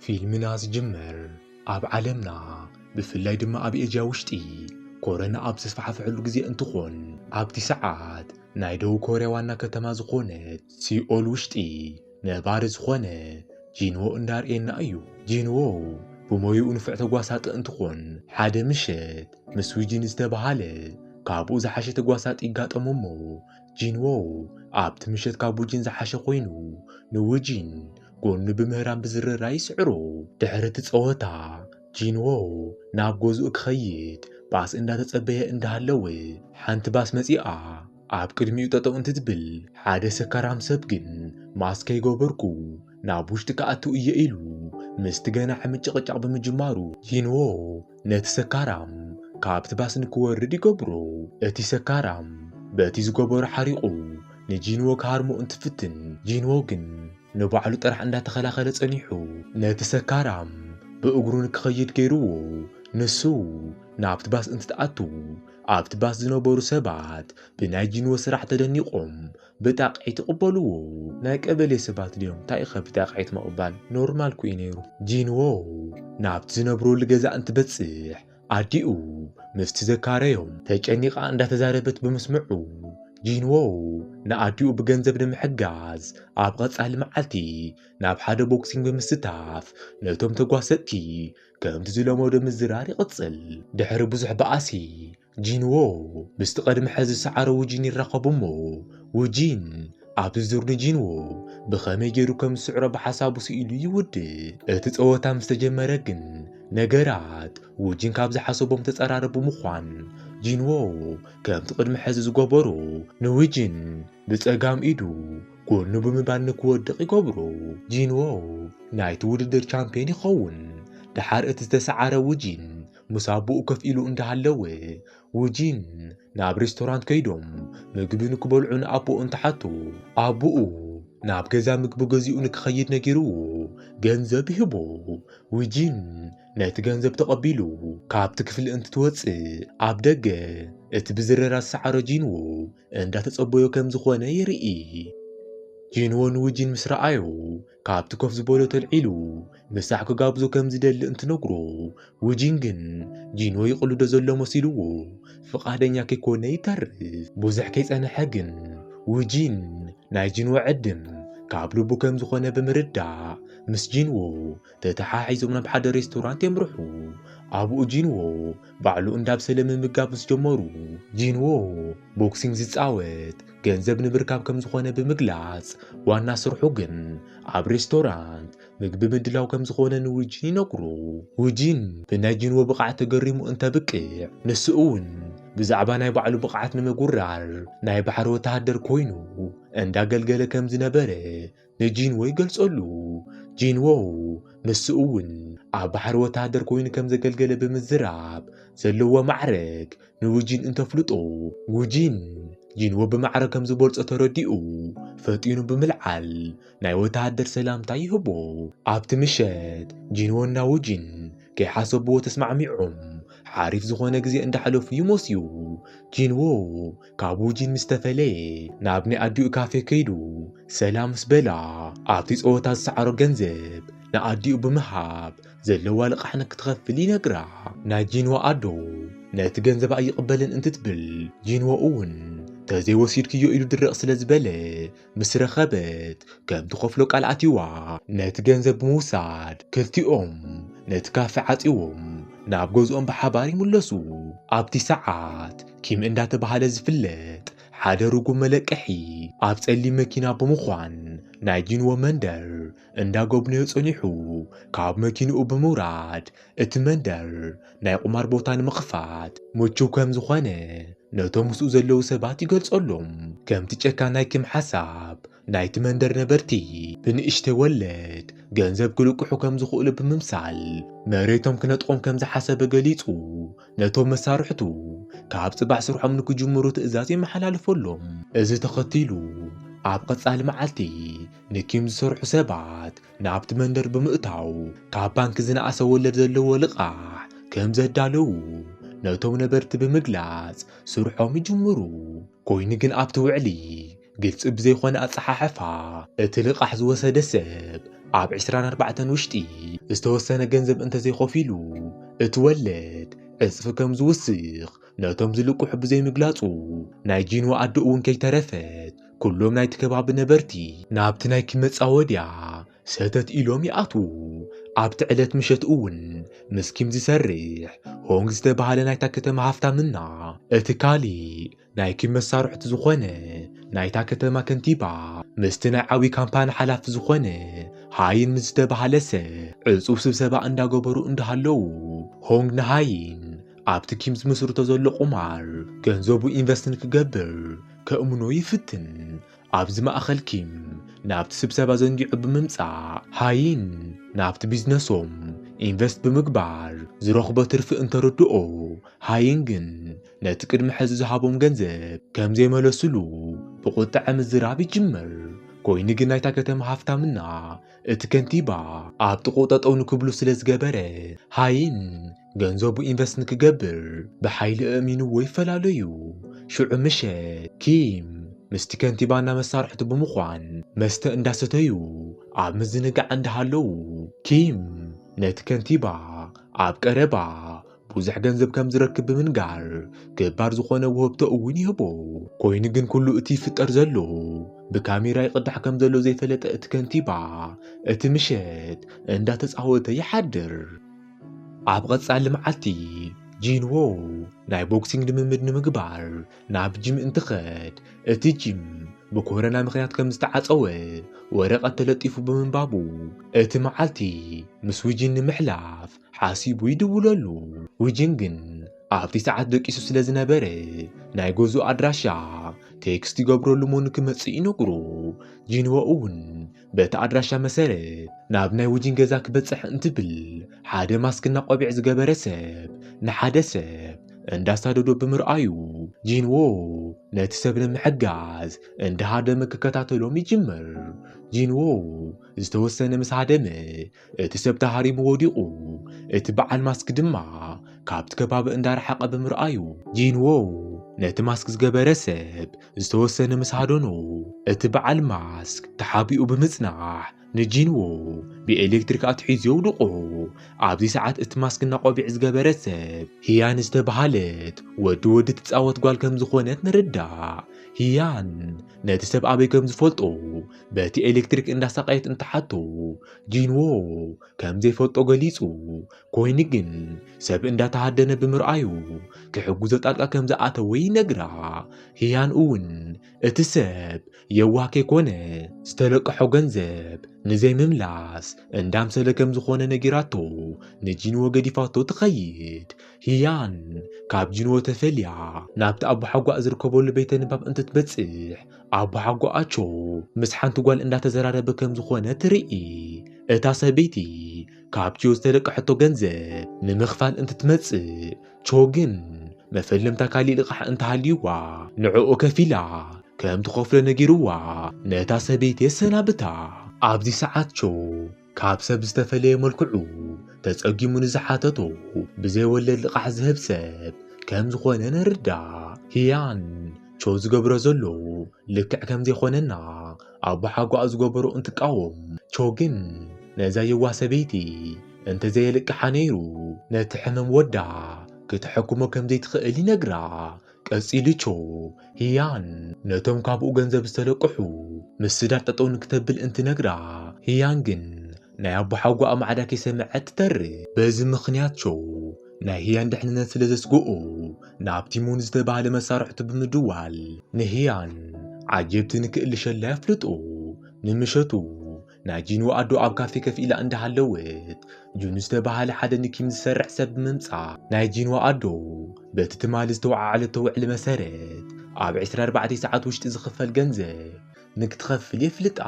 فيلمنا ዝጅመር ኣብ ዓለምና ብፍላይ ድማ ኣብ ኤጅያ ውሽጢ ኮረና ኣብ ዝተስፋሕፈዐሉ ግዜ እንትኾን ኣብቲ ሰዓት ናይ ደቡብ ኮርያ ዋና ከተማ ዝኾነት ሲኦል ውሽጢ ነባሪ ዝኾነ ጂንዎ እንዳርኤና እዩ። ጂንዎ ብሞይኡ ንፍዕ ተጓሳጢ እንትኾን ሓደ ምሸት ምስ ዊጂን ዝተባሃለ ካብኡ ዝሓሸ ተጓሳጢ ይጋጠሞሞ። ጂንዎ ኣብቲ ምሸት ካብ ዊጂን ዝሓሸ ኮይኑ ንዊጂን ጎኑ ብምህራን ብዝረራ ይስዕሮ። ድሕሪ እቲ ፀወታ ጂንዎ ናብ ገዝኡ ክኸይድ ባስ እንዳተፀበየ እንዳሃለወ ሓንቲ ባስ መፂኣ ኣብ ቅድሚኡ ጠጠው እንትትብል ሓደ ሰካራም ሰብ ግን ማስክ ይገበርኩ ናብ ውሽጢ ከኣትው እየ ኢሉ ምስቲ ገናሒ ምጭቕጫቕ ብምጅማሩ ጂንዎ ነቲ ሰካራም ካብቲ ባስ ንክወርድ ይገብሮ። እቲ ሰካራም በቲ ዝገበሮ ሓሪቑ ንጂንዎ ክሃርሞ እንትፍትን ጂንዎ ግን ንባዕሉ ጥራሕ እንዳተኸላኸለ ጸኒሑ ነቲ ሰካራም ብእግሩ ንክኸይድ ገይርዎ። ንሱ ናብቲ ባስ እንትትኣቱ ኣብቲ ባስ ዝነበሩ ሰባት ብናይ ጂንዎ ስራሕ ተደኒቖም ብጣቕዒት ይቕበልዎ። ናይ ቀበሌ ሰባት ድዮም እንታይ ኢኸ ብጣቕዒት ምቕባል ኖርማል ኩዩ ነይሩ። ጂንዎ ናብቲ ዝነብረሉ ገዛ እንትበጽሕ ኣዲኡ ምስቲ ዘካረዮም ተጨኒቓ እንዳተዛረበት ብምስምዑ ጂንዎ ንኣዲኡ ብገንዘብ ንምሕጋዝ ኣብ ቀጻሊ መዓልቲ ናብ ሓደ ቦክሲንግ ብምስታፍ ነቶም ተጓሰጥቲ ከምቲ ዝለመዶ ምዝራር ይቕጽል። ድሕሪ ብዙሕ በኣሲ ጂንዎ ምስቲ ቀድሚ ሕዚ ዝሰዓረ ዊጂን ይራኸቡሞ። ዊጂን ኣብ ዝዙር ንጂንዎ ብኸመይ ገይሩ ከም ዝስዕሮ ብሓሳቡ ስኢሉ ይውድእ። እቲ ፀወታ ምስ ተጀመረ ግን ነገራት ዊጂን ካብ ዝሓሰቦም ተፀራረቡ ምዃን ጂንዎ ከምቲ ቅድሚ ሕዚ ዝገበሮ ንዊጂን ብፀጋም ኢዱ ጎኑ ብምባል ንክወድቕ ይገብሮ። ጂንዎ ናይቲ ውድድር ቻምፒዮን ይኸውን። ድሓር እቲ ዝተሰዓረ ዊጂን ምስ ኣቦኡ ከፍ ኢሉ እንዳሃለወ ዊጂን ናብ ሬስቶራንት ከይዶም ምግቢ ንክበልዑ ንኣቦኡ እንትሓቱ ኣቦኡ ናብ ገዛ ምግቢ ገዚኡ ንክኸይድ ነጊርዎ ገንዘብ ይህቦ። ዊጂን ነቲ ገንዘብ ተቐቢሉ ካብቲ ክፍሊ እንትትወፅእ ኣብ ደገ እቲ ብዝረራ ዝሰዓረ ጂንዎ እንዳተፀበዮ ከም ዝኾነ ይርኢ። ጂንዎ ንዊጂን ምስ ረኣዮ ካብቲ ኮፍ ዝበሎ ተልዒሉ ምሳሕ ክጋብዞ ከም ዝደሊ እንትነግሮ ዊጂን ግን ጂንዎ ይቕልዶ ዘሎ መሲልዎ ፍቓደኛ ከይኮነ ይተርፍ። ብዙሕ ከይጸንሐ ግን ዊጂን ናይ ጂንዎ ዕድም ካብ ልቡ ከም ዝኾነ ብምርዳእ ምስ ጂንዎ ተተሓሒዞም ናብ ሓደ ሬስቶራንት የምርሑ። ኣብኡ ጂንዎ ባዕሉ እንዳብሰለ ምምጋብ ምስ ጀመሩ ጂንዎ ቦክሲንግ ዝፃወት ገንዘብ ንምርካብ ከም ዝኾነ ብምግላጽ ዋና ስርሑ ግን ኣብ ሬስቶራንት ምግቢ ምድላው ከም ዝኾነ ንዊጂን ይነግሮ። ዊጂን ብናይ ጂንዎ ብቕዓት ተገሪሙ እንተብቅዕ ንሱ እውን ብዛዕባ ናይ ባዕሉ ብቕዓት ንምጉራር ናይ ባሕሪ ወታሃደር ኮይኑ እንዳገልገለ ከም ዝነበረ ንጂንዎ ይገልጸሉ። ጂንዎ ንሱ እውን ኣብ ባሕሪ ወታሃደር ኮይኑ ከም ዘገልገለ ብምዝራብ ዘለዎ ማዕረግ ንዊጂን እንተፍልጦ ዊጂን ጂንዎ ብማዕረግ ከም ዝበልጾ ተረዲኡ ፈጢኑ ብምልዓል ናይ ወታሃደር ሰላምታ ይህቦ። ኣብቲ ምሸት ጂንዎና ዊጂን ከይሓሰብዎ ተስማዕሚዖም ሓሪፍ ዝኾነ ግዜ እንዳሕለፉ ይመስዩ። ጂንዎ ካብ ዊጂን ምስ ተፈለየ ናብ ናይ ኣዲኡ ካፌ ከይዱ ሰላም ምስ በላ ኣብቲ ፀወታ ዝሰዓሮ ገንዘብ ንኣዲኡ ብምሃብ ዘለዋ ልቓሕ ንክትኸፍል ይነግራ። ናይ ጂንዎ ኣዶ ነቲ ገንዘብ ኣይቕበልን እንትትብል ጂንዎ እውን ተዘይወሲድክዮ ኢሉ ድርቕ ስለ ዝበለ ምስ ረኸበት ከምቲ ኸፍሎ ቃል ኣትይዋ ነቲ ገንዘብ ብምውሳድ ክልቲኦም ነቲ ካፌ ዓፂዎም ናብ ገዝኦም ብሓባር ይምለሱ። ኣብቲ ሰዓት ኪም እንዳተባሃለ ዝፍለጥ ሓደ ርጉም መለቀሒ ኣብ ጸሊም መኪና ብምዃን ናይ ጂንዎ መንደር እንዳጎብነዮ ጸኒሑ ካብ መኪንኡ ብምውራድ እቲ መንደር ናይ ቁማር ቦታ ንምኽፋት ምቹው ከም ዝኾነ ነቶም ምስኡ ዘለዉ ሰባት ይገልጸሎም። ከምቲ ጨካናይ ኪም ሓሳብ ናይቲ መንደር ነበርቲ ብንእሽተይ ወለድ ገንዘብ ክልቅሑ ከም ዝኽእሉ ብምምሳል መሬቶም ክነጥቆም ከም ዝሓሰበ ገሊጹ ነቶም መሳርሕቱ ካብ ጽባሕ ስርሖም ንክጅምሩ ትእዛዝ የመሓላልፈሎም። እዚ ተኸቲሉ ኣብ ቀጻሊ መዓልቲ ንኪም ዝሰርሑ ሰባት ናብቲ መንደር ብምእታው ካብ ባንኪ ዝነኣሰ ወለድ ዘለዎ ልቓሕ ከም ዘዳለዉ ነቶም ነበርቲ ብምግላጽ ስርሖም ይጅምሩ። ኮይኑ ግን ኣብቲ ውዕሊ ግልጽ ብዘይኮነ ኣፀሓሕፋ እቲ ልቓሕ ዝወሰደ ሰብ ኣብ 24 ውሽጢ ዝተወሰነ ገንዘብ እንተዘይኸፊሉ እትወለድ ዕፅፊ ከም ዝውስኽ ነቶም ዝልቁሑ ብዘይምግላጹ ናይ ጂንዋ ኣዲ እውን ከይተረፈት ኩሎም ናይቲ ከባቢ ነበርቲ ናብቲ ናይ ክመጻ ወድያ ሰተት ኢሎም ይኣትዉ ኣብቲ ዕለት ምሸት እውን ምስ ኪም ዝሰርሕ ሆንግ ዝተባሃለ ናይታ ከተማ ሃፍታምና እቲ ካሊእ ናይ ኪም መሳርሑቲ ዝኾነ ናይታ ከተማ ከንቲባ ምስቲ ናይ ዓብዪ ካምፓኒ ሓላፊ ዝኾነ ሃይን ምስ ዝተባሃለ ሰብ ዕፁብ ስብሰባ እንዳገበሩ እንዳሃለዉ ሆንግ ንሃይን ኣብቲ ኪም ዝመስርቶ ዘሎ ቁማር ገንዘቡ ኢንቨስት ንክገብር ከእምኖ ይፍትን ኣብዚ ማእኸል ኪም ናብቲ ስብሰባ ዘንጊዑ ብምምጻእ ሃይን ናብቲ ቢዝነሶም ኢንቨስት ብምግባር ዝረኽቦ ትርፊ እንተረድኦ ሃይን ግን ነቲ ቅድሚ ሕዚ ዝሃቦም ገንዘብ ከም ዘይመለስሉ ብቁጣዕ ምዝራብ ይጅምር ኮይኑ ግን ናይታ ከተማ ሃፍታምና እቲ ከንቲባ ኣብ ጥቑ ጠጠው ንክብሉ ስለ ዝገበረ ሃይን ገንዘቡ ኢንቨስት ንክገብር ብሓይሊ ኣእሚንዎ ይፈላለዩ ሽዑ ምሸት ኪም ምስቲ ከንቲባና መሳርሕቲ ብምዃን መስተ እንዳሰተዩ ኣብ ምዝንጋዕ እንዳሃለዉ ኪም ነቲ ከንቲባ ኣብ ቀረባ ብዙሕ ገንዘብ ከም ዝረክብ ብምንጋር ገባር ዝኾነ ውህብቶ እውን ይህቦ ኮይኑ ግን ኩሉ እቲ ይፍጠር ዘሎ ብካሜራ ይቕዳሕ ከም ዘሎ ዘይፈለጠ እቲ ከንቲባ እቲ ምሸት እንዳተፃወተ ይሓድር ኣብ ቀጻሊ መዓልቲ ጂንዎ ናይ ቦክሲንግ ልምምድ ንምግባር ናብ ጂም እንትኸድ እቲ ጂም ብኮረና ምኽንያት ከም ዝተዓፀወ ወረቐት ተለጢፉ ብምንባቡ እቲ መዓልቲ ምስ ውጅን ንምሕላፍ ሓሲቡ ይድውለሉ ውጅን ግን ኣብቲ ሰዓት ደቂሱ ስለ ዝነበረ ናይ ገዝኡ ኣድራሻ ቴክስት ይገብረሉ ሞ ንክመጽእ ይነግሮ ጂንዎ እውን በቲ ኣድራሻ መሰረት ናብ ናይ ውጅን ገዛ ክበጽሕ እንትብል ሓደ ማስክና ቆቢዕ ዝገበረ ሰብ ንሓደ ሰብ እንዳሳደዶ ብምርኣዩ ጂንዎ ነቲ ሰብ ንምሕጋዝ እንዳሃደመ ክከታተሎም ይጅምር ጂንዎ ዝተወሰነ ምስ ሃደመ እቲ ሰብ ተሃሪሙ ወዲቑ እቲ በዓል ማስክ ድማ ካብቲ ከባቢ እንዳረሓቐ ብምርኣዩ ጂንዎ ነቲ ማስክ ዝገበረ ሰብ ዝተወሰነ ምስ ሃደኖ እቲ በዓል ማስክ ተሓቢኡ ብምጽናሕ ንጂንዎ ብኤሌክትሪክ ኣትሒዙ የውድቆ ኣብዚ ሰዓት እቲ ማስክና ቆቢዕ ዝገበረ ሰብ ህያን ዝተባሃለት ወዲ ትጻወት ጓል ከም ዝኾነት ንርዳእ ህያን ነቲ ሰብ ኣበይ ከም ዝፈልጦ በቲ ኤሌክትሪክ እንዳሰቃየት እንትሓቶ ጂንዎ ከም ዘይፈልጦ ገሊጹ ኮይኑ ግን ሰብ እንዳተሃደነ ብምርኣዩ ክሕጉዞ ጣልቃ ከም ዝኣተወ ይነግራ ህያን እውን እቲ ሰብ የዋህ ከይኮነ ዝተለቀሖ ገንዘብ ንዘይምምላስ እንዳምሰለ ከም ዝኾነ ነጊራቶ ንጂንዎ ገዲፋቶ ትኸይድ ህያን ካብ ጂንዎ ተፈልያ ናብቲ ኣቦ ሓጓእ ዝርከበሉ ቤተ ንባብ እንትትበጽሕ ኣቦ ሓጓኣቾ ምስ ሓንቲ ጓል እንዳተዘራረበ ከም ዝኾነ ትርኢ እታ ሰበይቲ ካብ ቾ ዝተለቀሐቶ ገንዘብ ንምኽፋል እንትትመጽእ ቾ ግን መፈለምታ ካሊእ ልቓሕ እንተሃልይዋ ንዕኡ ከፊላ ከም ትኸፍሎ ነጊርዋ ነታ ሰበይቲ የሰናብታ ኣብዚ ሰዓት ቾ ካብ ሰብ ዝተፈለየ መልክዑ ተጸጊሙ ንዝሓተቶ ብዘይወለድ ልቓሕ ዝህብ ሰብ ከም ዝኾነ ንርዳእ ህያን ቾ ዝገብሮ ዘሎ ልክዕ ከም ዘይኾነና ኣቦ ሓጓእ ዝገበሮ እንትቃወም ቾ ግን ነዛ የዋህ ሰበይቲ እንተዘየልቅሓ ነይሩ ነቲ ሕመም ወዳ ክትሕክሞ ከም ዘይትኽእል ይነግራ ቀጺሉ ቾ ህያን ነቶም ካብኡ ገንዘብ ዝተለቅሑ ምስ ስዳር ጠጠው ንክተብል እንትነግራ ህያን ግን ናይ ኣቦ ሓጓእ ማዕዳ ከይሰምዐት ትተርፍ በዚ ምኽንያት ቾ ናይ ህያን ድሕንነት ስለ ዘስግኦ ናብቲ ሙን ዝተባሃለ መሳርሕቲ ብምድዋል ንህያን ዓጀብቲ ንክእልሸላ የፍልጦ ንምሸቱ ናይ ጂንዎ ኣዶ ኣብ ካፌ ከፍ ኢላ እንዳሃለወት ጁን ዝተባሃለ ሓደ ንኪም ዝሰርሕ ሰብ ብምምጻእ ናይ ጂንዎ ኣዶ በቲ ትማሊ ዝተወዓዓለቶ ውዕሊ መሰረት ኣብ 24 ሰዓት ውሽጢ ዝኽፈል ገንዘብ ንክትኸፍል የፍልጣ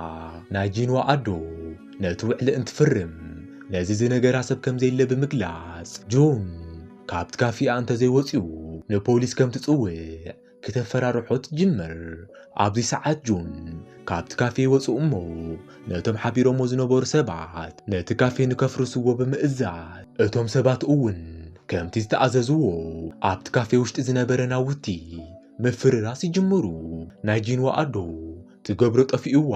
ናይ ጂንዎ ኣዶ ነቲ ውዕሊ እንትፍርም ነዚ ዝነገራ ሰብ ከም ዘየለ ብምግላጽ ጁን ካብቲ ካፊኣ እንተዘይወፂኡ ንፖሊስ ከም ትጽውዕ ክተፈራርሖ ትጅምር ኣብዚ ሰዓት ጁን ካብቲ ካፌ ወፅኡ እሞ ነቶም ሓቢሮሞ ዝነበሩ ሰባት ነቲ ካፌ ንከፍርስዎ ብምእዛዝ እቶም ሰባት እውን ከምቲ ዝተኣዘዝዎ ኣብቲ ካፌ ውሽጢ ዝነበረ ናውቲ ምፍርራስ ይጅምሩ ናይ ጂንዎ ኣዶ ትገብሮ ጠፊኡዋ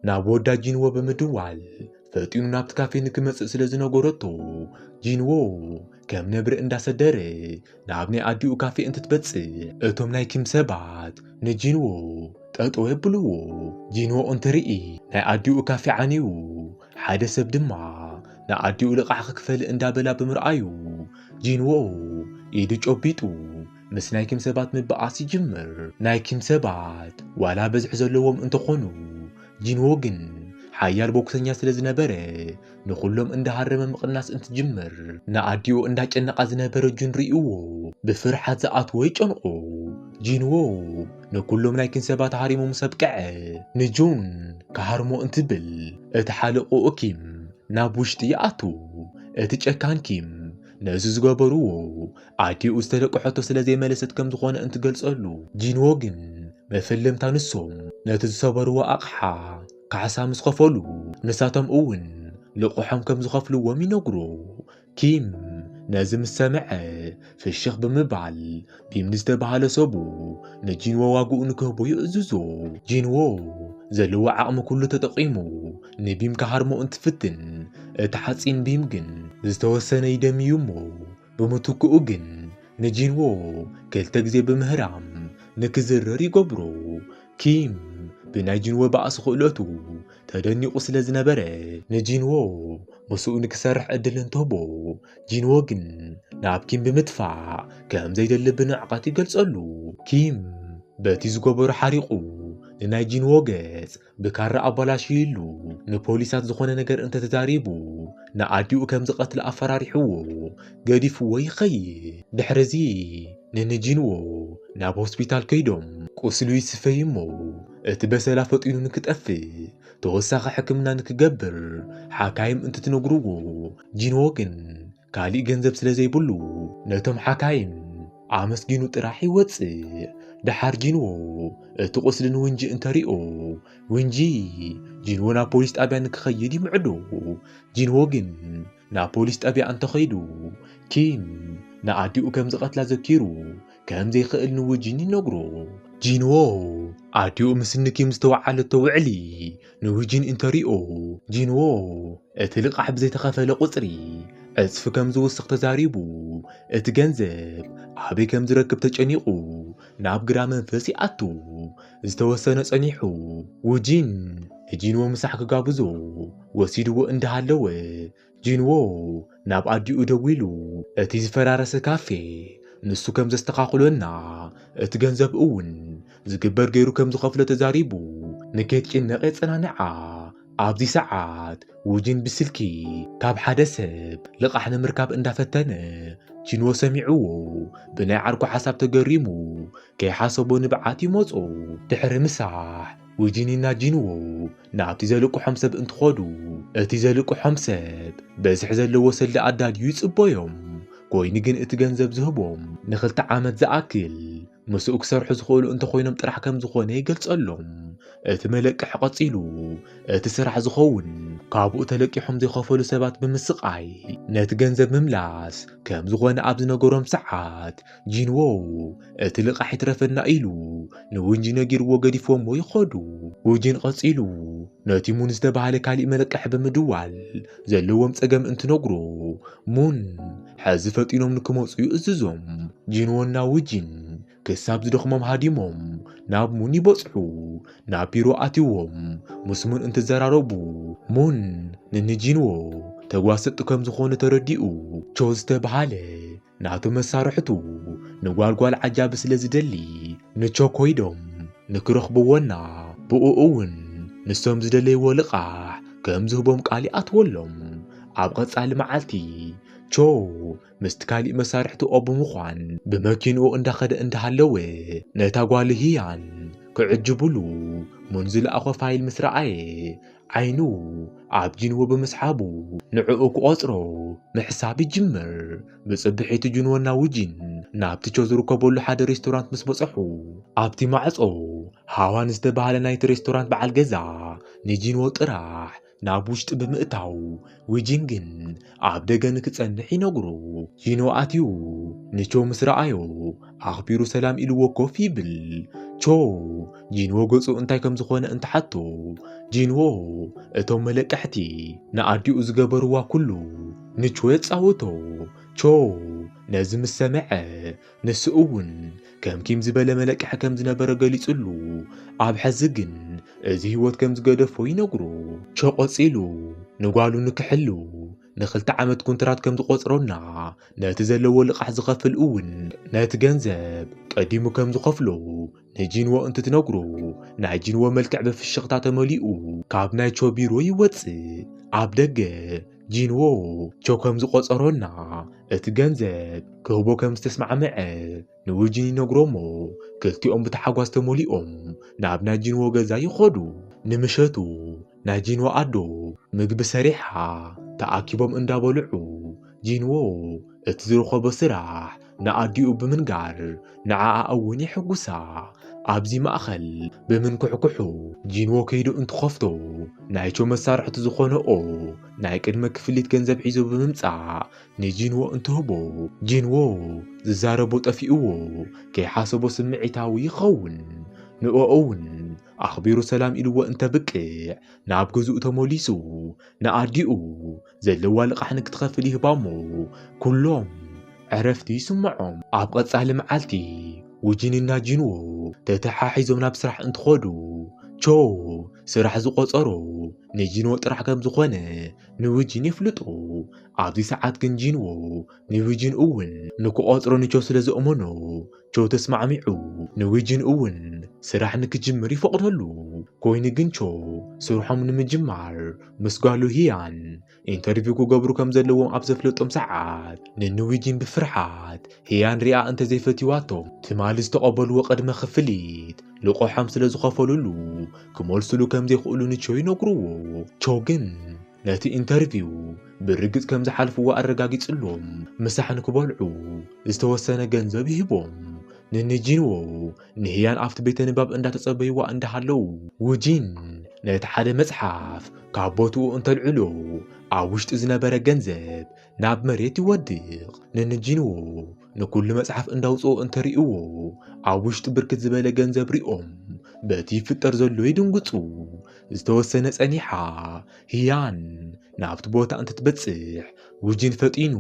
ናብ ወዳ ጂንዎ ብምድዋል ፈጢኑ ናብቲ ካፌ ንክመጽእ ስለ ዝነገረቶ ጂንዎ ከም ነብሪ እንዳሰደረ ናብ ናይ ኣዲኡ ካፌ እንትትበጽእ እቶም ናይ ኪም ሰባት ንጂንዎ ጠጠው የብልዎ። ጂንዎ እንትርኢ ናይ ኣዲኡ ካፌ ዓንዩ ሓደ ሰብ ድማ ንኣዲኡ ልቃሕ ክክፈል እንዳበላ ብምርኣዩ ጂንዎ ኢዱ ጨቢጡ ምስ ናይ ኪም ሰባት ምብኣስ ይጅምር። ናይ ኪም ሰባት ዋላ በዝሒ ዘለዎም እንትኾኑ ጂንዎ ግን ሓያል ቦክሰኛ ስለ ዝነበረ ንኹሎም እንዳሃረመ ምቕናስ እንትጅምር ንኣዲኡ እንዳጨነቃ ዝነበረ ጁን ርእይዎ ብፍርሓት ዝኣትዎ ይጨንቆ። ጂንዎ ንኩሎም ናይ ኪም ሰባት ሃሪሙ ምስ ኣብቅዐ ንጁን ካሃርሞ እንትብል እቲ ሓለቕኡ ኪም ናብ ውሽጢ ይኣቱ። እቲ ጨካን ኪም ነዚ ዝገበርዎ ኣዲኡ ዝተለቅሖቶ ስለ ዘይመለሰት ከም ዝኾነ እንትገልጸሉ ጂንዎ ግን መፈለምታ ንሶም ነቲ ዝሰበርዎ ኣቕሓ ካሕሳ ምስ ከፈሉ ንሳቶም እውን ልቑሖም ከም ዝኸፍልዎም ይነግሮ። ኪም ነዚ ምስ ሰምዐ ፍሽኽ ብምባል ቢም ዝተባሃለ ሰቡ ንጂንዎ ዋግኡ ንክህቦ ይእዝዞ። ጂንዎ ዘለዎ ዓቕሚ ኩሉ ተጠቒሙ ንቢም ካሃርሞ እንትፍትን እቲ ሓፂን ቢም ግን ዝተወሰነ ይደምዩ እሞ ብምትክኡ ግን ንጂንዎ ክልተ ግዜ ብምህራም ንክዝረር ይገብሮ። ኪም ብናይ ጂንዎ ባእሲ ክእለቱ ተደኒቑ ስለ ዝነበረ ንጂንዎ ምስኡ ንክሰርሕ ዕድል እንትህቦ ጂንዎ ግን ናብ ኪም ብምድፋዕ ከም ዘይደሊ ብንዕቐት ይገልጸሉ። ኪም በቲ ዝገበሮ ሓሪቑ ንናይ ጂንዎ ገጽ ብካራ ኣበላሽዩሉ ንፖሊሳት ዝኾነ ነገር እንተተዛሪቡ ንኣዲኡ ከም ዝቐትለ ኣፈራሪሕዎ ገዲፍዎ ይኸይድ። ድሕሪዚ ንጂንዎ ናብ ሆስፒታል ከይዶም ቁስሉ ይስፈይ እሞ እቲ በሰላ ፈጢኑ ንክጠፍእ ተወሳኺ ሕክምና ንክገብር ሓካይም እንትትነግርዎ ጂንዎ ግን ካሊእ ገንዘብ ስለ ዘይብሉ ነቶም ሓካይም ኣመስጊኑ ጥራሕ ይወፅእ። ድሓር ጂንዎ እቲ ቁስሊ ንውንጂ እንተሪኦ ውንጂ ጂንዎ ናብ ፖሊስ ጣብያ ንክኸይድ ይምዕዶ። ጂንዎ ግን ናብ ፖሊስ ጣብያ እንተኸይዱ ኪም ንኣዲኡ ከም ዝቐትላ ዘኪሩ ከም ዘይኽእል ንውጅን ይነግሮ። ጂንዎ ኣዲኡ ምስ ንኪም ዝተወዓለቶ ውዕሊ ንውጅን እንተሪኦ ጂንዎ እቲ ልቃሕ ብዘይተኸፈለ ቁፅሪ ዕፅፊ ከም ዝውስኽ ተዛሪቡ እቲ ገንዘብ ኣበይ ከም ዝረክብ ተጨኒቑ ናብ ግራ መንፈስ ይኣቱ። ዝተወሰነ ጸኒሑ ውጂን ጂንዎ ምሳሕ ክጋብዞ ወሲድዎ እንዳሃለወ ጂንዎ ናብ ኣዲኡ ደው ኢሉ እቲ ዝፈራረሰ ካፌ ንሱ ከም ዘስተኻኽሎና እቲ ገንዘብ እውን ዝግበር ገይሩ ከም ዝኸፍሎ ተዛሪቡ ንከይትጭነቕ የጸናንዓ። ኣብዚ ሰዓት ውጂን ብስልኪ ካብ ሓደ ሰብ ልቃሕ ንምርካብ እንዳፈተነ ጂንዎ ሰሚዕዎ ብናይ ዓርኩ ሓሳብ ተገሪሙ ከይሓሰቦ ንብዓት ይመጾ። ድሕሪ ምሳሕ ውጂንና ጂንዎ ናብቲ ዘልቅሖም ሰብ እንትኸዱ እቲ ዘልቅሖም ሰብ በዝሒ ዘለዎ ሰሊ ኣዳልዩ ይጽበዮም። ኮይኑ ግን እቲ ገንዘብ ዝህቦም ንኽልተ ዓመት ዝኣክል ምስኡ ክሰርሑ ዝኽእሉ እንተኾይኖም ጥራሕ ከም ዝኾነ ይገልጸሎም። እቲ መለቅሕ ቀጺሉ እቲ ስራሕ ዝኸውን ካብኡ ተለቂሖም ዘይኸፈሉ ሰባት ብምስቃይ ነቲ ገንዘብ ምምላስ ከም ዝኾነ ኣብ ዝነገሮም ሰዓት ጂንዎ እቲ ልቃሕ ይትረፈና ኢሉ ንውንጂ ነጊርዎ ገዲፎሞ ይኸዱ። ውጂን ቀጺሉ ነቲ ሙን ዝተባሃለ ካሊእ መለቅሕ ብምድዋል ዘለዎም ጸገም እንትነግሮ ሙን ሕዚ ፈጢኖም ንክመፁ ይእዝዞም። ጂንዎና ውጂን ክሳብ ዝደኽሞም ሃዲሞም ናብ ሙን ይበጽሑ። ናብ ቢሮ ኣትይዎም ምስ ሙን እንትዘራረቡ ሙን ንጂንዎ ተጓሰጡ ከም ዝኾነ ተረዲኡ ቾ ዝተባሃለ ናቱ መሳርሕቱ ንጓልጓል ዓጃቢ ስለ ዝደሊ ንቾ ኮይዶም ንክረኽብዎና ብኡ እውን ንሶም ዝደለይዎ ልቃሕ ከም ዝህቦም ቃል ይኣትወሎም። ኣብ ቀጻሊ መዓልቲ ቾ ምስቲ ካሊእ መሳርሕትኦ ብምዃን ብመኪንኡ እንዳኸደ እንዳሃለወ ነታ ጓል ህያን ክዕጅብሉ ሙን ዝለኣኾ ፋይል ምስ ረኣየ ዓይኑ ኣብ ጂንዎ ብምስሓቡ ንዕኡ ክቆፅሮ ምሕሳብ ይጅምር። ብጽብሒቱ ጂንዎና ውጂን ናብቲ ቾ ዝርከበሉ ሓደ ሬስቶራንት ምስ በጽሑ ኣብቲ ማዕጾ ሃዋን ዝተባሃለ ናይቲ ሬስቶራንት በዓል ገዛ ንጂንዎ ጥራሕ ናብ ውሽጢ ብምእታው ውጂን ግን ኣብ ደገ ንክጸንሕ ይነግሮ። ጂንዎ ኣትዩ ንቾ ምስ ረኣዮ ኣኽቢሩ ሰላም ኢልዎ ኮፍ ይብል። ቾ ጂንዎ ገጹ እንታይ ከም ዝኾነ እንትሓቶ ጂንዎ እቶም መለቃሕቲ ንኣዲኡ ዝገበርዋ ኩሉ ንቾ የጻውቶ ቾ ነዚ ምስ ሰምዐ ንሱ እውን ከም ኪም ዝበለ መለቅሕ ከም ዝነበረ ገሊጹሉ ኣብ ሕዚ ግን እዚ ህይወት ከም ዝገደፎ ይነግሮ ቾ ቆጺሉ ንጓሉ ንክሕሉ ንኽልተ ዓመት ኩንትራት ከም ዝቆጽሮና ነቲ ዘለዎ ልቃሕ ዝኸፍል እውን ነቲ ገንዘብ ቀዲሙ ከም ዝኸፍሎ ንጂንዎ እንትትነግሮ ናይ ጂንዎ መልክዕ ብፍሽኽታ ተመሊኡ ካብ ናይ ቾ ቢሮ ይወፅእ ኣብ ደገ ጂንዎ ቾ ከም ዝቆጸሮና እቲ ገንዘብ ክህቦ ከም ዝተስማዕምዐ ንውጅን ይነግሮሞ ክልቲኦም ብተሓጓስ ተመሊኦም ናብ ናይ ጂንዎ ገዛ ይኸዱ ንምሸቱ ናይ ጂንዎ ኣዶ ምግቢ ሰሪሓ ተኣኪቦም እንዳበልዑ ጂንዎ እቲ ዝረኸቦ ስራሕ ንኣዲኡ ብምንጋር ንዓኣ እውን ይሕጉሳ ኣብዚ ማእኸል ብምንኩሕኩሑ ጂንዎ ከይዱ እንትኸፍቶ ናይ ቾ መሳርሕቲ ዝኾነኦ ናይ ቅድመ ክፍሊት ገንዘብ ሒዙ ብምምጻእ ንጂንዎ እንትህቦ ጂንዎ ዝዛረቦ ጠፊኡዎ ከይሓሰቦ ስምዒታዊ ይኸውን ንኦ እውን ኣኽቢሩ ሰላም ኢልዎ እንተብቅዕ ናብ ገዝኡ ተመሊሱ ንኣዲኡ ዘለዋ ልቃሕ ንክትኸፍል ይህባሞ ኩሎም ዕረፍቲ ይስምዖም ኣብ ቀጻሊ መዓልቲ ውጅንና ጂንዎ ተተሓሒዞም ናብ ስራሕ እንትኸዱ ቾ ስራሕ ዝቆጸሮ ንጂንዎ ጥራሕ ከም ዝኾነ ንውጅን ይፍልጦ ኣብዚ ሰዓት ግን ጂንዎ ንውጅን እውን ንክቆጽሮ ንቾ ስለ ዝእመኖ ቾ ተስማዕሚዑ ንውጅን እውን ስራሕ ንክጅምር ይፈቕደሉ ኮይኑ ግን ቾ ስርሖም ንምጅማር ምስ ጓሉ ህያን ኢንተርቪው ክገብሩ ከም ዘለዎም ኣብ ዘፍለጦም ሰዓት ንንውጅን ብፍርሓት ህያን ሪኣ እንተዘይፈትዋቶም ትማሊ ዝተቐበልዎ ቅድመ ክፍሊት ልቆሖም ስለ ዝኸፈሉሉ ክመልስሉ ከም ዘይኽእሉ ንቾ ይነግርዎ ቾ ግን ነቲ ኢንተርቪው ብርግጽ ከም ዝሓልፍዎ ኣረጋጊጽሎም ምሳሕ ንክበልዑ ዝተወሰነ ገንዘብ ይሂቦም ንንጂንዎ ንህያን ኣብቲ ቤተ ንባብ እንዳተጸበይዋ እንዳሃለው ውጂን ነቲ ሓደ መጽሓፍ ካብ ቦትኡ እንተልዕሎ ኣብ ውሽጢ ዝነበረ ገንዘብ ናብ መሬት ይወድቕ ንንጂንዎ ንኩሉ መጽሓፍ እንዳውፅኦ እንተርእይዎ ኣብ ውሽጢ ብርክት ዝበለ ገንዘብ ሪኦም በቲ ይፍጠር ዘሎ ይድንግጹ ዝተወሰነ ጸኒሓ ህያን ናብቲ ቦታ እንትትበጽሕ ውጅን ፈጢኑ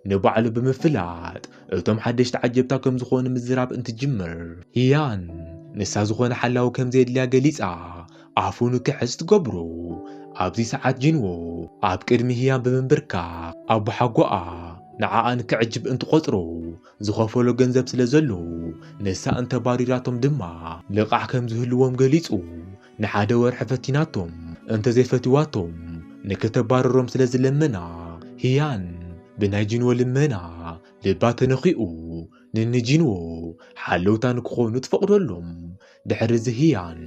ንባዕሉ ብምፍላጥ እቶም ሓደሽቲ ዓጀብታ ከም ዝኾኑ ምዝራብ እንትጅምር ህያን ንሳ ዝኾነ ሓላዊ ከም ዘድልያ ገሊጻ ኣፉ ንክሕዝ ትገብሮ ኣብዚ ሰዓት ጂንዎ ኣብ ቅድሚ ህያን ብምንብርካ ኣብ ሓጓኣ ንዓኣ ንክዕጅብ እንትቆጽሮ ዝኸፈሎ ገንዘብ ስለ ዘሎ ንሳ እንተባሪራቶም ድማ ልቃሕ ከም ዝህልዎም ገሊጹ ንሓደ ወርሒ ፈቲናቶም እንተዘይፈትዋቶም ንክተባረሮም ስለ ዝለመና ህያን ብናይ ጂንዎ ልመና ልባ ተነኺኡ ንንጂንዎ ሓለውታ ንክኾኑ ትፈቕደሎም ድሕሪ እዚ ህያን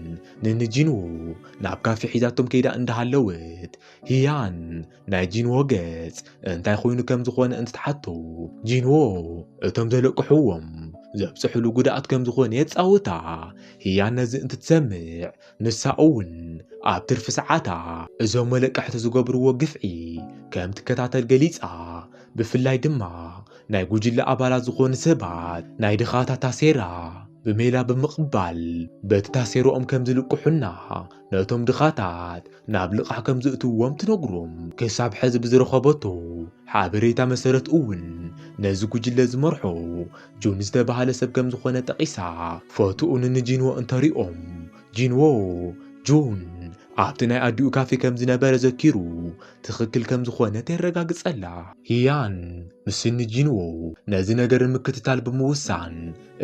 ንንጂንዎ ናብ ካፌ ሒዛቶም ከይዳ እንዳሃለወት ህያን ናይ ጂንዎ ገጽ እንታይ ኮይኑ ከም ዝኾነ እንትትሓቶ ጂንዎ እቶም ዘለቅሕዎም ዘብጽሕሉ ጉድኣት ከም ዝኾነ የጻውታ ህያን ነዚ እንትትሰምዕ ንሳ እውን ኣብ ትርፊ ሰዓታ እዞም መለቃሕቲ ዝገብርዎ ግፍዒ ከም ትከታተል ገሊጻ ብፍላይ ድማ ናይ ጉጅለ ኣባላት ዝኾኑ ሰባት ናይ ድኻታት ታሴራ ብሜላ ብምቕባል በቲ ታሴሮኦም ከም ዝልቅሑና ነቶም ድኻታት ናብ ልቃሕ ከም ዝእትውዎም ትነግሮም ክሳብ ሕዚ ብዝረኸበቶ ሓበሬታ መሰረት እውን ነዚ ጉጅለ ዝመርሖ ጆን ዝተባሃለ ሰብ ከም ዝኾነ ጠቂሳ ፎቶኡ ንንጂንዎ እንተሪኦም ጂንዎ ጆን ኣብቲ ናይ ኣዲኡ ካፌ ከም ዝነበረ ዘኪሩ ትኽክል ከም ዝኾነ ተረጋግጸላ ህያን ምስ ንጂንዎ ነዚ ነገር ምክትታል ብምውሳን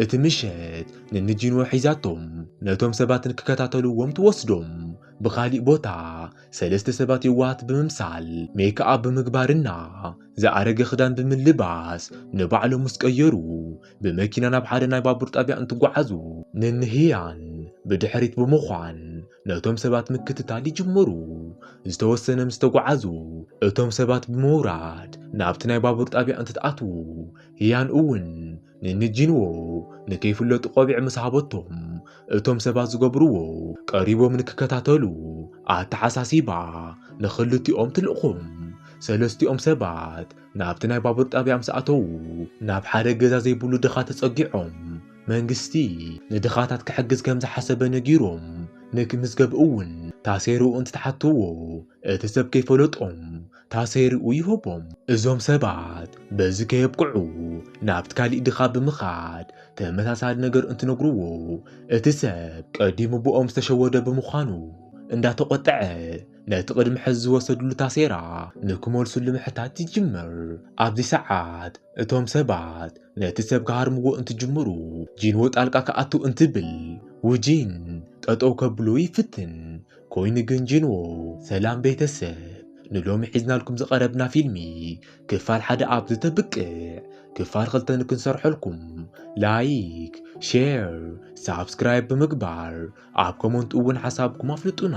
እቲ ምሸት ንንጂንዎ ሒዛቶም ነቶም ሰባት ንክከታተልዎም ትወስዶም ብኻሊእ ቦታ ሰለስተ ሰባት የዋሃት ብምምሳል ሜክኣፕ ብምግባርና ዝኣረገ ክዳን ብምልባስ ንባዕሎም ምስ ቀየሩ ብመኪና ናብ ሓደ ናይ ባቡር ጣብያ እንትጓዓዙ ንንህያን ብድሕሪት ብምዃን ነቶም ሰባት ምክትታል ይጅምሩ ዝተወሰነ ምስ ተጓዓዙ እቶም ሰባት ብምውራድ ናብቲ ናይ ባቡር ጣብያ እንትትኣትዉ ህያን እውን ንንጂንዎ ንከይፍለጡ ቆቢዕ ምስ ሃበቶም እቶም ሰባት ዝገብርዎ ቀሪቦም ንክከታተሉ ኣተሓሳሲባ ንኽልቲኦም ትልእኹም ሰለስቲኦም ሰባት ናብቲ ናይ ባቡር ጣብያ ምስ ኣተዉ ናብ ሓደ ገዛ ዘይብሉ ድኻ ተጸጊዖም መንግስቲ ንድኻታት ክሕግዝ ከም ዝሓሰበ ነጊሮም ንክምዝገብ እውን ታሰሪኡ እንትተሓትዎ እቲ ሰብ ከይፈለጦም ታሰሪኡ ይህቦም እዞም ሰባት በዚ ከየብቅዑ ናብቲ ካሊእ ድኻ ብምኻድ ተመሳሳሊ ነገር እንትነግርዎ እቲ ሰብ ቀዲሙ ብኦም ዝተሸወደ ብምዃኑ እንዳተቆጠዐ ነቲ ቅድሚ ሕዚ ዝወሰድሉ ታሴራ ንክመልሱሉ ምሕታት ይጅምር ኣብዚ ሰዓት እቶም ሰባት ነቲ ሰብ ክሃርምዎ እንትጅምሩ ጂንዎ ጣልቃ ክኣቱ እንትብል ውጂን ጠጠው ከብሉ ይፍትን ኮይኑ ግን ጂንዎ ሰላም ቤተሰብ ንሎሚ ሒዝናልኩም ዝቐረብና ፊልሚ ክፋል 1 ኣብ ዝተብቅዕ ክፋል 2 ንክንሰርሐልኩም ላይክ ሼር ሳብስክራይብ ብምግባር ኣብ ኮመንት እውን ሓሳብኩም ኣፍልጡና